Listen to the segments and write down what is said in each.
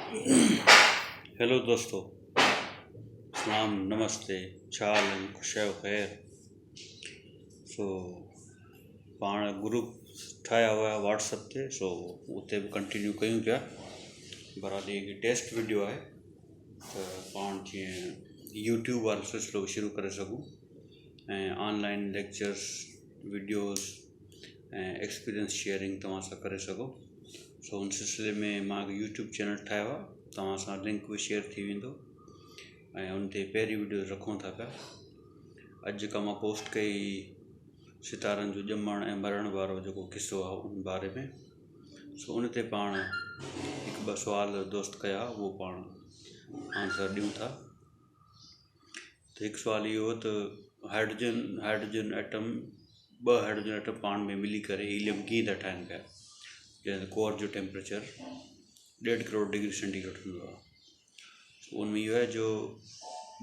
Hello दोस्तों, सलाम, नमस्ते, छा हाल आहिनि? ख़ुशि आहियो? ख़ैरु। सो पाण ग्रुप ठाहिया हुआ व्हाट्सअप ते, सो उते बि कंटिन्यू कयूं पिया। बराबरि हिकु टेस्ट वीडियो आहे त पाण जीअं यूट्यूब वारो सिलसिलो शुरू करे सघूं ऐं ऑनलाइन लेक्चर्स, वीडियोस ऐं एक्सपीरियंस शेयरिंग तव्हां सां करे सघो। सो उन सिलसिले में मां हिकु यूट्यूब चैनल ठाहियो आहे, तव्हां सां लिंक बि शेयर थी वेंदो ऐं उन ते पहिरीं वीडियो रखूं था पिया। अॼु खां मां पोस्ट कई सितारनि जो ॼमण ऐं मरण वारो जेको किसो आहे उन बारे में। सो उन ते पाण हिकु ॿ सुवाल दोस्त कया, उहो पाण आंसर ॾियूं था। त हिकु सुवाल इहो हो त हाइड्रोजन एटम, ॿ हाइड्रोजन एटम पाण में मिली करे हीलियम कीअं था ठाहिनि पिया, जंहिं कोर जो टेम्परेचर 1.5 करोड़ डिग्री सेंटीग्रेड हूंदो आहे। उनमें इहो आहे जो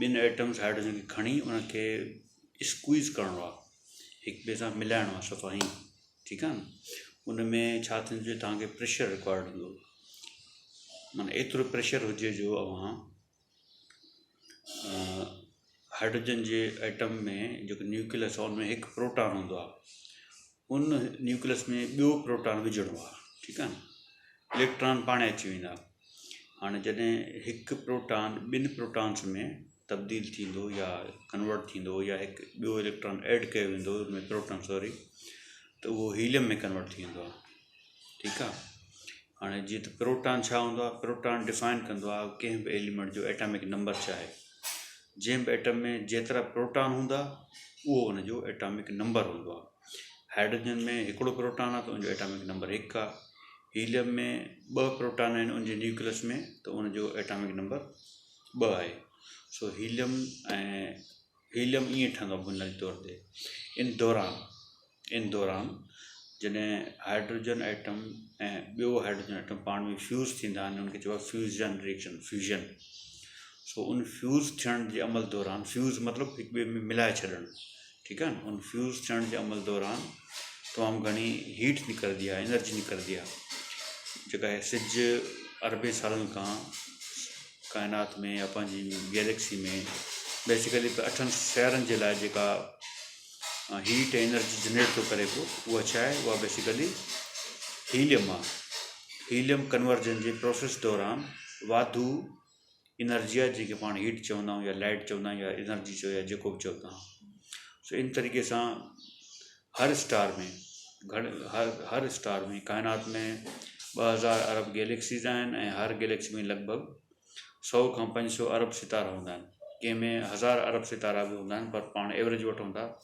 ॿिनि एटम्स हाइड्रोजन खे खणी उनखे स्क्वीज़ करिणो आहे, हिक ॿिए सां मिलाइणो आहे सफ़ा ई, ठीकु आहे न। उन में छा थींदो, तव्हांखे प्रेशर रिक्वायर्ड हूंदो, माना एतिरो प्रेशर हुजे जो अव्हां हाइड्रोजन जे एटम में जेको न्यूक्लियस आहे उनमें हिकु प्रोटॉन हूंदो आहे, उन न्यूक्लियस में ॿियो प्रोटॉन विझणो आहे, ठीकु आहे न। इलेक्ट्रॉन पाणे अची वेंदा। हाणे जॾहिं हिकु प्रोटॉन ॿिनि प्रोटॉन्स में तब्दील थींदो या कन्वर्ट थींदो या हिकु ॿियो इलेक्ट्रॉन ऐड कयो वेंदो उनमें प्रोटॉन त उहो हीलियम में कन्वर्ट थी वेंदो आहे, ठीकु आहे। हाणे जीअं त प्रोटॉन छा हूंदो आहे, प्रोटॉन डिफाइन कंदो आहे कंहिं बि एलिमेंट जो एटॉमिक नंबर छा आहे। जंहिं बि एटम में जेतिरा प्रोटॉन हूंदा उहो उनजो एटॉमिक नंबर हूंदो आहे। हाइड्रोजन में हिकिड़ो प्रोटॉन आहे त उनजो एटॉमिक नंबर 1 आहे। हीलियम में 2 प्रोटॉन आहिनि उनजे न्यूक्लियस में त उनजो एटॉमिक नंबर 2 आहे। सो हीलियम ईअं ठहंदो आहे बुनियादी तौर ते। इन दौरान जॾहिं हाइड्रोजन एटम ऐं ॿियो हाइड्रोजन एटम पाण में फ्यूज़ थींदा आहिनि, उनखे चइबो आहे फ्यूजन रिएक्शन, फ्यूजन। सो उन फ्यूज़ थियण जे अमल दौरान, फ्यूज़ मतिलबु हिक ॿिए में मिलाए छॾणु, ठीकु आहे न। उन फ्यूज़ थियण जे अमल दौरान तमामु घणी हीट निकिरंदी आहे, एनर्जी निकिरंदी आहे, जेका आहे सिज अरबे सालनि खां काइनात में या पंहिंजी गैलेक्सी में बेसिकली 8 शहरनि जे लाइ जेका हीट ऐं एनर्जी जनरेट थो करे पियो, उहा छा आहे, उहा बेसिकली हीलियम आहे। हीलियम कन्वर्जन जे प्रोसेस दौरान वाधू एनर्जी आहे, जंहिंखे पाण हीट चवंदा आहियूं या लाइट चवंदा आहियूं या एनर्जी चओ या जेको बि चवंदा आहियूं। सो इन तरीक़े सां हर स्टार में काइनात में 2000 अरब गैलेक्सीज़ आहिनि ऐं हर गैलेक्सी में लॻभॻि 100 खां 500 अरब सितारा हूंदा आहिनि। कंहिंमें 1000 अरब सितारा बि हूंदा आहिनि, पर पाण एवरेज वठूं था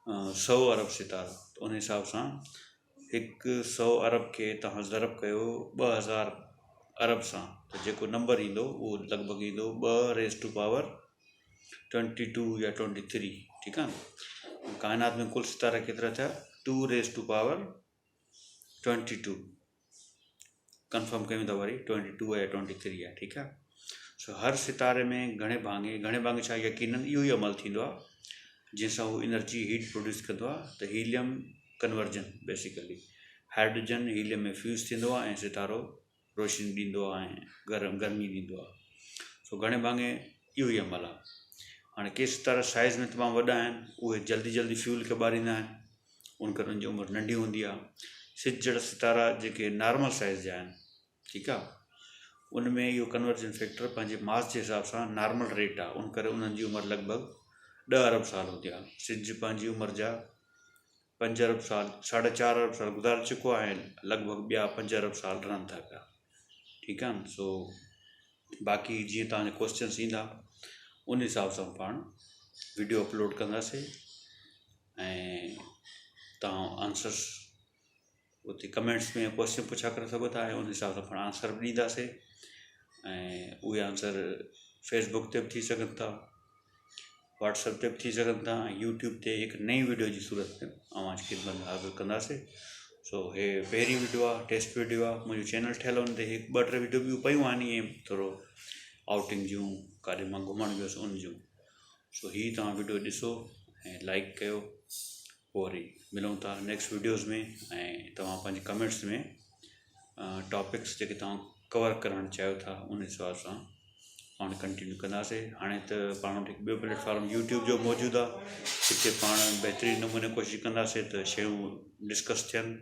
100 अरब सितारा। त उन हिसाब सां हिकु 100 अरब खे तव्हां ज़रब कयो 2000 अरब सां, त जेको नंबर ईंदो उहो लॻभॻि ईंदो 2⁻22 या 23, ठीकु आहे न। काइनात में कुल सितारा केतिरा थिया, 2⁻22 कंफर्म कयूं था वरी, 22 या 23 आहे, ठीकु आहे। सो हर सितारे में घणे भाङे छा यकीनन इहो ई अमल थींदो आहे जंहिंसां उहो एनर्जी हीट प्रोड्यूस कंदो आहे। त helium conversion basically hydrogen helium में फ्यूज़ थींदो आहे ऐं सितारो रोशनी ॾींदो आहे ऐं गर्मी ॾींदो आहे। सो घणे भाङे इहो ई अमल आहे। हाणे के सितारा साइज़ में तमामु वॾा आहिनि, उहे जल्दी फ्यूल खे ॿारींदा आहिनि, उन करे उनजी उमिरि नंढी हूंदी आहे। सिज जहिड़ा सितारा जेके नॉर्मल साइज़ जा आहिनि, ठीकु आहे, उनमें इहो कन्वर्जन फैक्टर पंहिंजे मास जे हिसाब सां नॉर्मल रेट आहे, उन करे उन्हनि जी उमिरि लॻभॻि 10 अरब साल हूंदी आहे। सिज पंहिंजी उमिरि जा 5 अरब साल, 4.5 अरब साल गुज़ारे चुको आहे ऐं लॻभॻि ॿिया 5 अरब साल रहनि था पिया, ठीकु आहे न। सो बाक़ी जीअं तव्हांजा क्वेश्चन्स ईंदा उन हिसाब सां पाण वीडियो अपलोड कंदासीं ऐं तव्हां आंसर्स उते कमेंट्स में क्वेश्चन पुछा करे सघो था ऐं उन हिसाब सां पाण आंसर बि ॾींदासीं। ऐं उहे आंसर फेसबुक ते बि थी सघनि था, व्हाट्सएप ते बि थी सघनि था, ऐं यूट्यूब ते हिकु नई वीडियो जी सूरत में अवांजी ख़िदमत में हाज़िर कंदासीं। सो हे पहिरीं वीडियो आहे, टेस्ट वीडियो आहे। मुंहिंजो चैनल ठहियलु हुन ते हिकु 2-3 वीडियो ॿियूं पयूं आहिनि, ईअं थोरो आउटिंग जूं, काॾे मां घुमणु वियुसि उन जूं। सो हीअ तव्हां वीडियो ॾिसो ऐं लाइक कयो। पोइ वरी मिलूं था नेक्स्ट वीडियोज़ में, ऐं तव्हां पंहिंजे कमेंट्स में टॉपिक्स जेके तव्हां कवर करणु चाहियो था उन हिसाब सां पाण कंटिन्यू कंदासीं। हाणे त पाण वटि हिकु ॿियो प्लेटफॉर्म यूट्यूब जो मौजूदु आहे, हिते पाण बहितरीनु नमूने कोशिशि कंदासीं त शयूं डिस्कस थियनि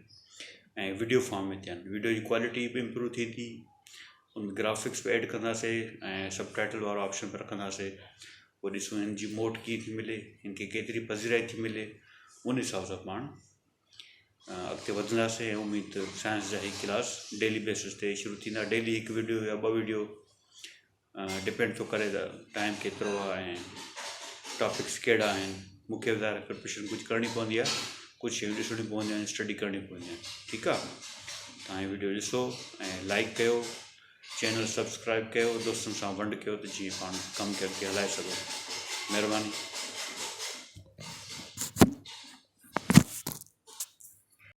ऐं वीडियो फॉर्म में थियनि। वीडियो जी क्वालिटी बि इम्प्रूव थी थी, उन ग्राफिक्स बि ऐड कंदासीं ऐं सब टाइटल वारो ऑप्शन बि रखंदासीं। पोइ ॾिसूं हिन जी मोट कीअं थी मिले, हिनखे केतिरी पज़िराई थी मिले, उन हिसाब सां पाण अॻिते वधंदासीं। ऐं उमेद साइंस जा ही क्लास डेली बेसिस ते शुरू थींदा, डेली हिकु वीडियो या ॿ वीडियो, डिपेंड थो करे त टाइम केतिरो आहे ऐं टॉपिक्स कहिड़ा आहिनि। मूंखे ॿुधाए प्रिपरेशन कुझु करणी पवंदी आहे, कुझु शयूं ॾिसणी पवंदियूं आहिनि, स्टडी करणी पवंदी आहे। ठीकु आहे, तव्हां हीअ वीडियो ॾिसो ऐं लाइक कयो, चैनल सब्सक्राइब कयो, दोस्तनि सां वंड कयो त जीअं पाण कम खे अॻिते हलाए सघूं। महिरबानी।